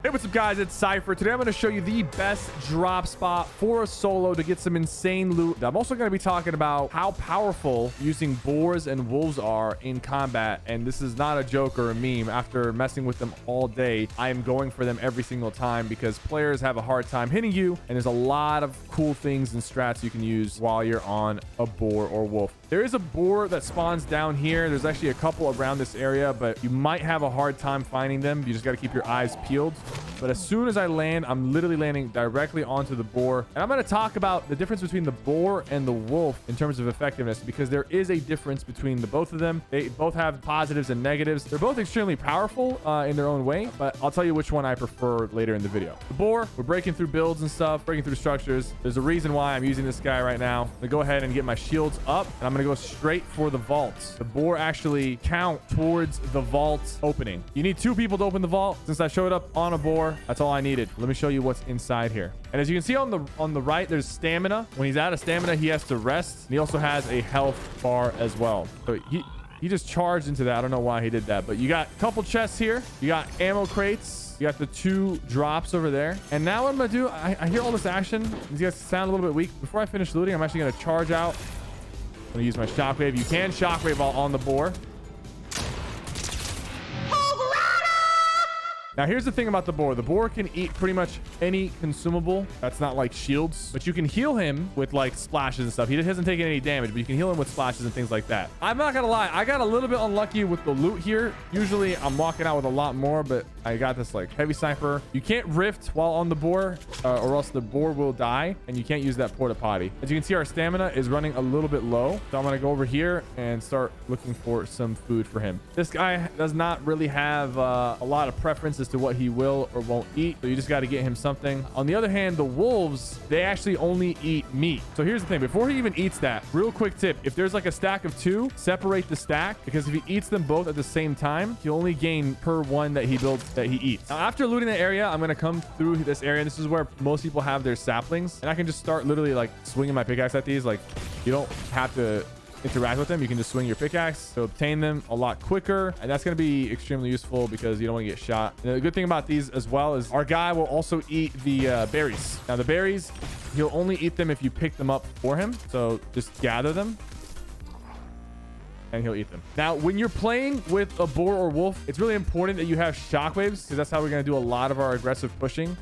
Hey, what's up guys, it's Cypher. Today I'm going to show you the best drop spot for a solo to get some insane loot. I'm also going to be talking about how powerful using boars and wolves are in combat, and this is not a joke or a meme. After messing with them all day, I am going for them every single time because players have a hard time hitting you, and there's a lot of cool things and strats you can use while you're on a boar or wolf. There is a boar that spawns down here. There's actually a couple around this area, but you might have a hard time finding them. You just got to keep your eyes peeled. But as soon as I land, I'm literally landing directly onto the boar. And I'm going to talk about the difference between the boar and the wolf in terms of effectiveness, because there is a difference between the both of them. They both have positives and negatives. They're both extremely powerful in their own way, but I'll tell you which one I prefer later in the video. The boar, we're breaking through builds and stuff, breaking through structures. There's a reason why I'm using this guy right now. I'm going to go ahead and get my shields up, and I'm going to go straight for the vaults. The boar actually count towards the vault opening. You need 2 people to open the vault. Since I showed up on a boar, that's all I needed. Let me show you what's inside here. And as you can see on the right, there's stamina. When he's out of stamina, he has to rest. And he also has a health bar as well. So he just charged into that. I don't know why he did that, but you got a couple chests here. You got ammo crates. You got the 2 drops over there. And now what I'm gonna do, I hear all this action. These guys sound a little bit weak. Before I finish looting, I'm actually gonna charge out. I'm gonna use my shockwave. You can shockwave while on the boar. Now, here's the thing about the boar. The boar can eat pretty much any consumable that's not like shields, but you can heal him with like splashes and stuff. He doesn't take any damage, but you can heal him with splashes and things like that. I'm not gonna lie, I got a little bit unlucky with the loot here. Usually I'm walking out with a lot more, but I got this like heavy sniper. You can't rift while on the boar or else the boar will die, and you can't use that porta potty. As you can see, our stamina is running a little bit low, so I'm gonna go over here and start looking for some food for him. This guy does not really have a lot of preferences to what he will or won't eat, so you just got to get him something. On the other hand, the wolves, they actually only eat meat. So here's the thing, before he even eats that, real quick tip, if there's like a stack of 2, separate the stack, because if he eats them both at the same time, he'll only gain per one that he builds that he eats. Now, after looting the area, I'm going to come through this area, and this is where most people have their saplings, and I can just start literally like swinging my pickaxe at these. Like, you don't have to interact with them. You can just swing your pickaxe to obtain them a lot quicker, and that's going to be extremely useful because you don't want to get shot. And the good thing about these as well is our guy will also eat the berries. Now the berries, he'll only eat them if you pick them up for him, so just gather them and he'll eat them. Now, when you're playing with a boar or wolf, it's really important that you have shockwaves, because that's how we're going to do a lot of our aggressive pushing.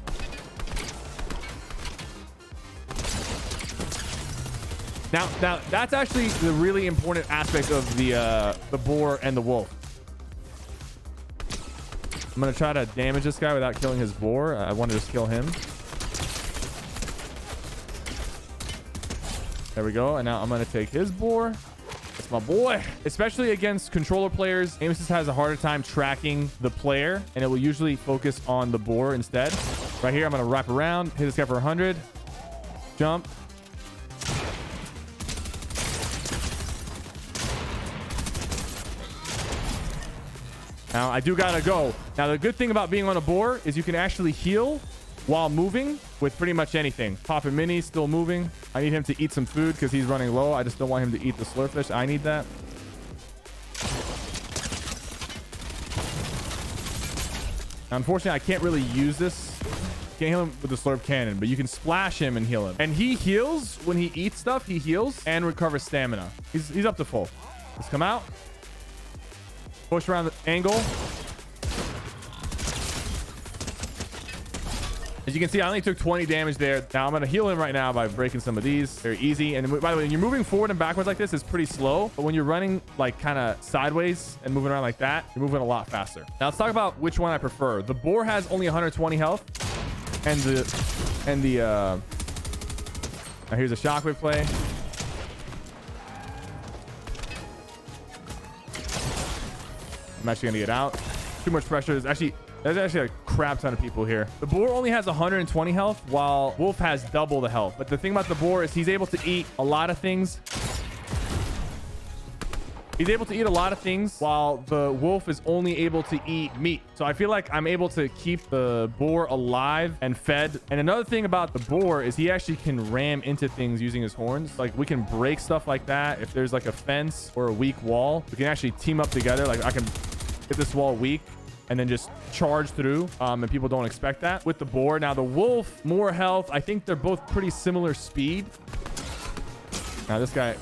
Now that's actually the really important aspect of the boar and the wolf. I'm gonna try to damage this guy without killing his boar. I want to just kill him. There we go. And now I'm gonna take his boar. That's my boy. Especially against controller players, aim assist has a harder time tracking the player, and it will usually focus on the boar instead. Right here, I'm gonna wrap around, hit this guy for 100, jump. Now, I do gotta go. Now, the good thing about being on a boar is you can actually heal while moving with pretty much anything. Poppin' Mini still moving. I need him to eat some food because he's running low. I just don't want him to eat the slurfish. I need that. Now, unfortunately, I can't really use this. Can't heal him with the slurp cannon, but you can splash him and heal him. And he heals when he eats stuff. He heals and recovers stamina. He's up to full. Let's come out. Push around the angle. As you can see, I only took 20 damage there. Now I'm going to heal him right now by breaking some of these. Very easy. And by the way, when you're moving forward and backwards like this, it's pretty slow. But when you're running like kind of sideways and moving around like that, you're moving a lot faster. Now let's talk about which one I prefer. The boar has only 120 health. And now here's a shockwave play. I'm actually gonna get out. Too much pressure. There's actually a crap ton of people here. The boar only has 120 health, while wolf has double the health. But the thing about the boar is he's able to eat a lot of things. He's able to eat a lot of things, while the wolf is only able to eat meat. So I feel like I'm able to keep the boar alive and fed. And another thing about the boar is he actually can ram into things using his horns. Like, we can break stuff like that. If there's like a fence or a weak wall, we can actually team up together. Like, I can hit this wall weak, and then just charge through. And people don't expect that with the boar. Now the wolf, more health. I think they're both pretty similar speed. Now this guy,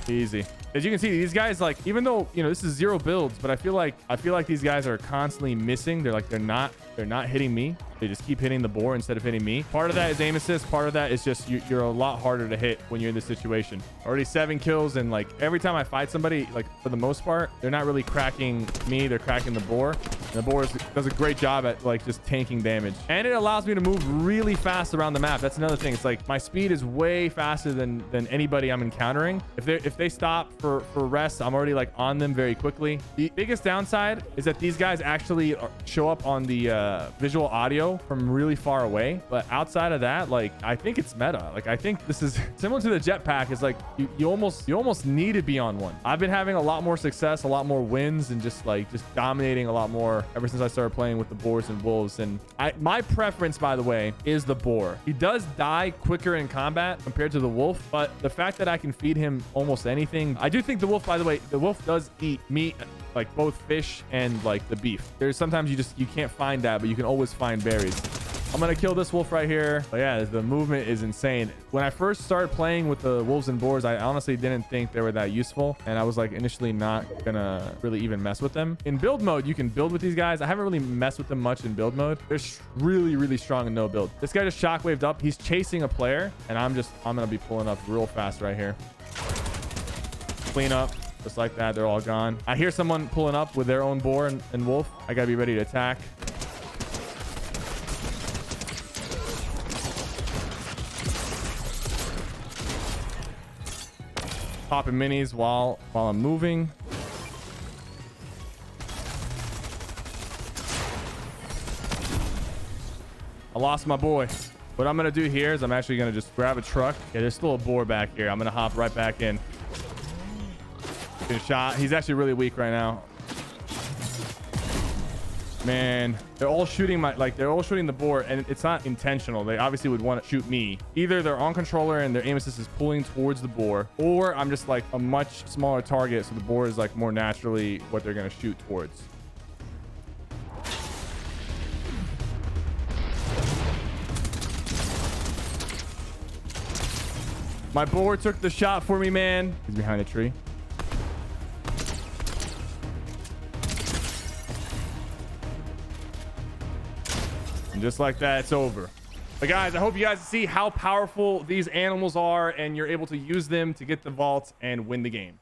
easy. As you can see, these guys, like, even though, you know, this is 0 builds, but I feel like these guys are constantly missing. They're like, they're not hitting me. They just keep hitting the boar instead of hitting me. Part of that is aim assist. Part of that is just you're a lot harder to hit when you're in this situation. Already 7 kills, and like every time I fight somebody, like for the most part, they're not really cracking me. They're cracking the boar. And the boar does a great job at like just tanking damage. And it allows me to move really fast around the map. That's another thing. It's like my speed is way faster than anybody I'm encountering. If they stop for rest, I'm already like on them very quickly. The biggest downside is that these guys actually show up on the visual audio from really far away. But outside of that, like, I think it's meta. Like, I think this is similar to the jetpack. Is like you almost need to be on one. I've been having a lot more success, a lot more wins, and just dominating a lot more ever since I started playing with the boars and wolves. And my preference, by the way, is the boar. He does die quicker in combat compared to the wolf, but the fact that I can feed him almost anything, I do think the wolf, by the way, the wolf does eat meat, like both fish and like the beef. There's sometimes you can't find that, but you can always find berries. I'm gonna kill this wolf right here. But yeah, the movement is insane. When I first started playing with the wolves and boars, I honestly didn't think they were that useful, and I was like initially not gonna really even mess with them. In build mode, you can build with these guys. I haven't really messed with them much in build mode. They're really strong in no build. This guy just shockwaved up. He's chasing a player, and I'm gonna be pulling up real fast right here. Clean up. Just like that, they're all gone. I hear someone pulling up with their own boar and wolf. I gotta be ready to attack. Popping minis while I'm moving. I lost my boy. What I'm gonna do here is I'm actually gonna just grab a truck. Yeah, there's still a boar back here. I'm gonna hop right back in. Good shot. He's actually really weak right now. Man, they're all shooting they're all shooting the boar, and it's not intentional. They obviously would want to shoot me. Either they're on controller and their aim assist is pulling towards the boar, or I'm just like a much smaller target, so the boar is like more naturally what they're gonna shoot towards. My boar took the shot for me, man. He's behind a tree. And just like that, it's over. But guys, I hope you guys see how powerful these animals are, and you're able to use them to get the vault and win the game.